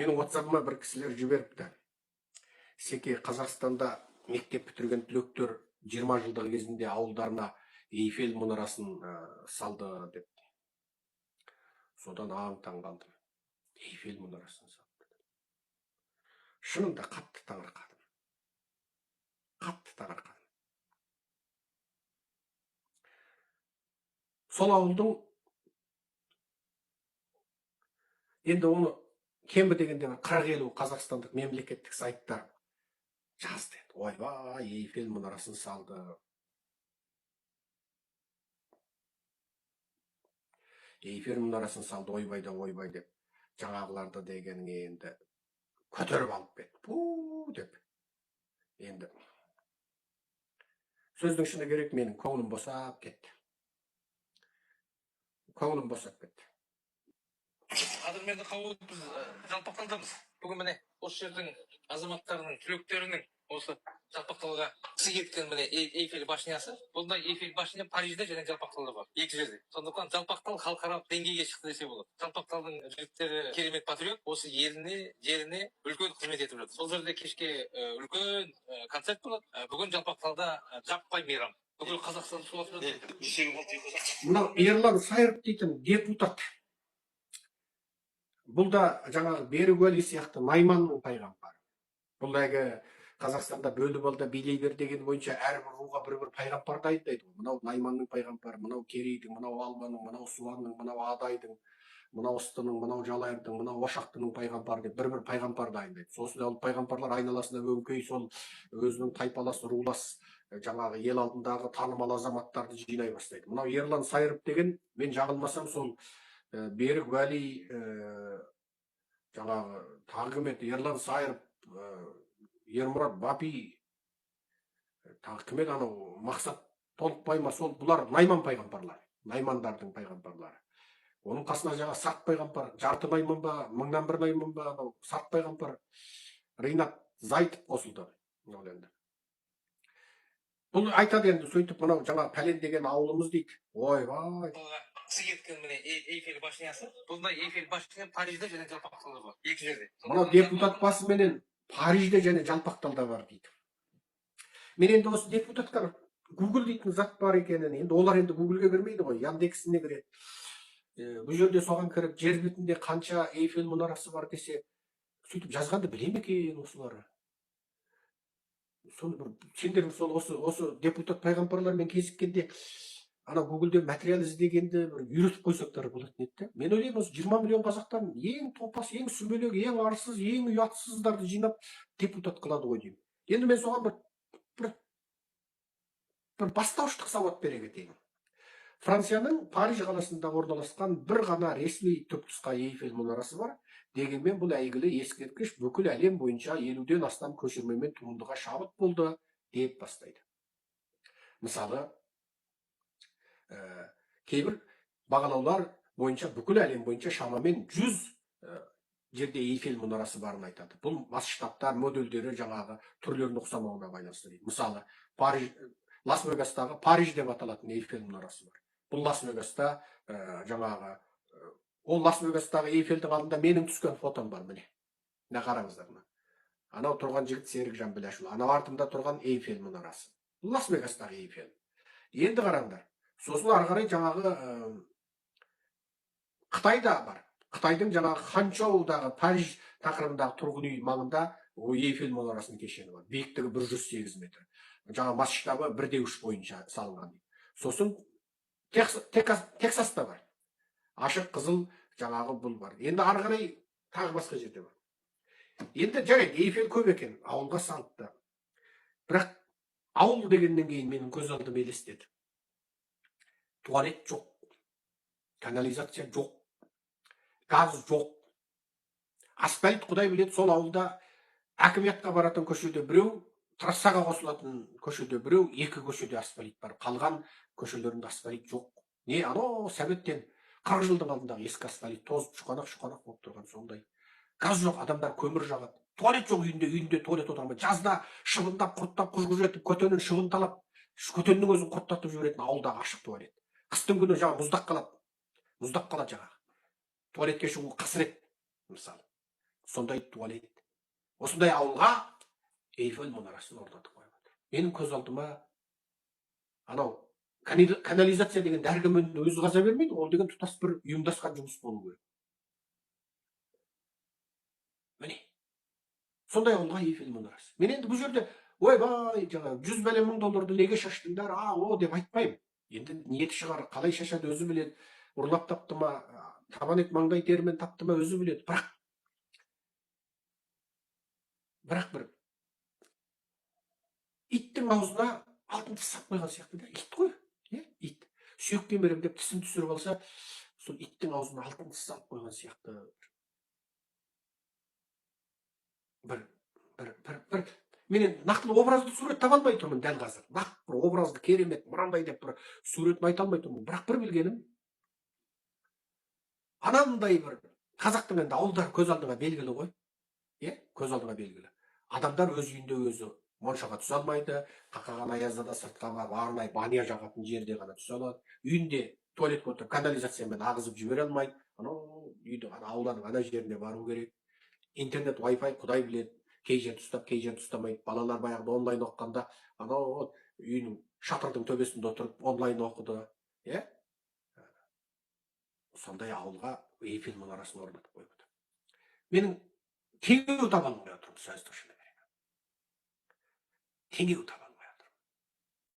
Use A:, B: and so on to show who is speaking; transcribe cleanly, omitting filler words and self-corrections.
A: Менің WhatsApp-ыма бір кісілер жіберіпті. Секе, Қазақстанда мектеп бітірген түлектер 20 жылдығы кезінде ауылдарына Эйфель мұнарасын салды деп. Содан аң-таң қалдым. Эйфель мұнарасын салды. Шынында қатты таңырқадым. Қатты таңырқадым. Сол ауылдың енді оны кемі дегенде 40-50 қазақстандық мемлекеттік сайттар жазды. Ойбай, Эйфель мұнарасын салды. Эйфель мұнарасын салды, ойбай да ойбай деп. Жаңағыларды дегенге енді көтеріп алып кетті. Пу деп. Енді сөздің шыны керек, менің көңілім босап кетті. Көңілім босап кетті.
B: Қадірменді қауым, біз жалпақталдамыз. Бүгін міне осы жердің азаматтарының, түлектерінің осы жалпақталға кісі кеткен міне Эйфель башнясы. Бұнда Эйфель башня Парижде және жалпақталда бар. Екі жерде. Сондықтан жалпақтал халықаралық деңгейге шықты десе болады. Жалпақталдың жігіттері керемет патриот. Осы еліне, жеріне үлкен қызмет етіп жатыр. Сол жерде кешке үлкен концерт болады. Бүгін жалпақталда жаппай мейрам. Бүкіл Қазақстан суатып жатыр.
A: Мынау Ерлан Сайыров дейтін депутат. Бұл да жаңағы Берік Уәли сияқты Найманның пайғамбары. Бұл әгі Қазақстанда бөліп алда билей бер деген бойынша әрбір руға бір пайғамбар дайындайды. Мынау Найманның пайғамбары, мынау Керейдің, мынау Албаның, мынау Суанның, мынау Адайдың, мынау Ыстының, мынау Жалайырдың, мынау Ошақтының пайғамбары деп бір пайғамбар дайындайды. Сосын ол пайғамбарлар айналасында өңкей сол өзінің тайпалас, рулас жаңағы ел алдындағы танымал азаматтарды жинай бастайды. Мынау Ерлан Сайыров деген, мен жаңылмасам, сол Берік Уәли жаңағы тағы кім еді, Ерлан Сайыров, Ермұрат Бапи, тағы кім еді, анау Мақсат Толықбай ма, сол бұлар Найман пайғамбарлары, Наймандардың пайғамбарлары. Оның қасына жаңа Сарт пайғамбар, жарты Найман ба, 1001 Найман ба, анау Сарт пайғамбар Ринат Зайтов қосылды. Бұл айтады енді, сөйтіп мынау жаңа пәлен деген ауылымыз дейді. Ойбай.
B: Кісі кеткен міне Эйфель башнясы. Бұнда Эйфель башня Парижде және жалпақталда бар. Екі жерде.
A: Мынау депутат басыменен Парижде және жалпақталда бар дейді. Мен енді осы депутаттар Google дейтін зат бар екенін, енді олар енді Google'ге кірмейді ғой, Яндексіне кіреді. Бұл жерде соған кіріп, жер бетінде қанша Эйфель мұнарасы бар десе, сөйтіп жазғанды біле ме екен осылары? Сендер осы депутат пайғамбарлармен кезіккенде, ана Google'де материал іздегенде бір үйретіп қойсақтар болатын еді. Мен ойлаймын, осы 20 миллион қазақтан ең топас, ең сүмелек, ең арсыз, ең ұятсыздарды жинап депутат қылады ғой деймін. Енді мен соған бір бастауыштық сауат бере кетейін. Францияның Париж қаласында орналасқан бір ғана ресми түпнұсқа Эйфель мұнарасы бар. Дегенмен бұл әйгілі ескерткіш бүкіл әлем бойынша 50-ден астам көшірмемен туындыға шабыт болды деп бастайды. Мысалы, кейбір бағалаулар бойынша бүкіл әлем бойынша шамамен 100 жерде Эйфель мұнарасы барын айтады. Бұл масштабтар, модельдері жаңағы түрлерінің ұқсамауына байланысты дейді. Мысалы, Лас-Вегастағы Париж деп аталатын Эйфель мұнарасы бар. Бұл Лас-Вегаста жаңағы, ол Лас-Вегастағы Эйфельдің алдында менің түскен фотом бар, міне. Мына қараңыздар. Анау тұрған жігіт Серікжан Біләшұлы, анау артында тұрған Эйфель мұнарасы. Лас-Вегастағы Эйфель. Енді қараңдар. Сосын ары қарай жаңағы Қытайда бар. Қытайдың жаңағы Ханчжоудағы Париж тақырыбындағы тұрғын үй маңында Эйфель мұнарасының кешені бар. Биіктігі 108 метр. Жаңа масштабы 1:3 бойынша салынған. Сосын Тексаста бар. Ашық қызыл жаңағы бұл бар. Енді ары қарай тағы басқа жерде бар. Енді жарайды, Эйфель көп екен, ауылға салыпты. Бірақ ауыл дегеннен кейін менің көз алдым елестеді. Туалет жоқ, канализация жоқ, газ жоқ. Асфальт құдай біледі, сол ауылда әкіметке баратын көшеде біреу, трассаға қосылатын көшеде біреу, екі көшеде асфальт бар. Қалған көшелерінде асфальт жоқ. Не, анау Советтен 40 жылдың алдындағы ескі асфальт тозып шұқанақ болып тұрған сондай. Газ жоқ, адамдар көмір жағады. Туалет жоқ үйінде туалет отырмай. Жазда шыбындап, құрттап, құж-құж етіп, көтенін шыбындалап, көтеннің өзін құрттатып жіберетін ауылдағы ашық туалет. Қыстың күні жаңа мұздақ қалады жаңағы. Туалетке шығу қасірет, мысалы. сондай туалет. Осындай ауылға Эйфель мұнарасын орнатып қойып отыр. Менің көз алдыма анау канализация деген дәрігімен өзі қаза бермейді, ол деген тұтас бір ұйымдасқан жұмыс болу керек. Міне, сондай ауылға Эйфель мұнарасы. Мен енді бұл жерде ойбай, жаңағы 100 миллион мың долларды неге шаштыңдар, о деп айтпаймын. Енді ниеті шығар, қалай шашады өзі біледі. Ұрлап тапты ма, табан ет маңдай терімен тапты ма өзі біледі. Бірақ бір иттің аузына алтын тіс салып қойған сияқты да. Ит қой, ит. Сүйек кемерем деп тісін түсіріп алса, сол иттің аузына алтын тіс салып қойған сияқты. Бір мен нақтылы образды сурет таба алмай тұрмын дәл қазір. Нақты бір образды керемет, мынандай деп бір суретін айта алмай тұрмын. Бірақ бір білгенім, анандай бір қазақтың енді ауылдары көз алдыңа белгілі ғой. Көз алдыңа белгілі. Адамдар өз үйінде өзі моншаға түсе алмайды, қақаған аязда да сыртқа барып арнайы баня жағатын жерде ғана түсе алады. Үйінде туалетке отырып канализациямен ағызып жібере алмайды. Анау үйді ауланың ана жеріне бару керек. Интернет, Wi-Fi құдай біледі. Кей жерді ұстап, кей жерді ұстамайды. Балалар баяғыда онлайн оқығанда, анау үйінің шатырдың төбесінде отырып онлайн оқыды. Сондай ауылға Эйфель мұнарасын орнатып қойып отыр. Менің теңеу таба алмай отырмын сөзді шыны керек. Теңеу таба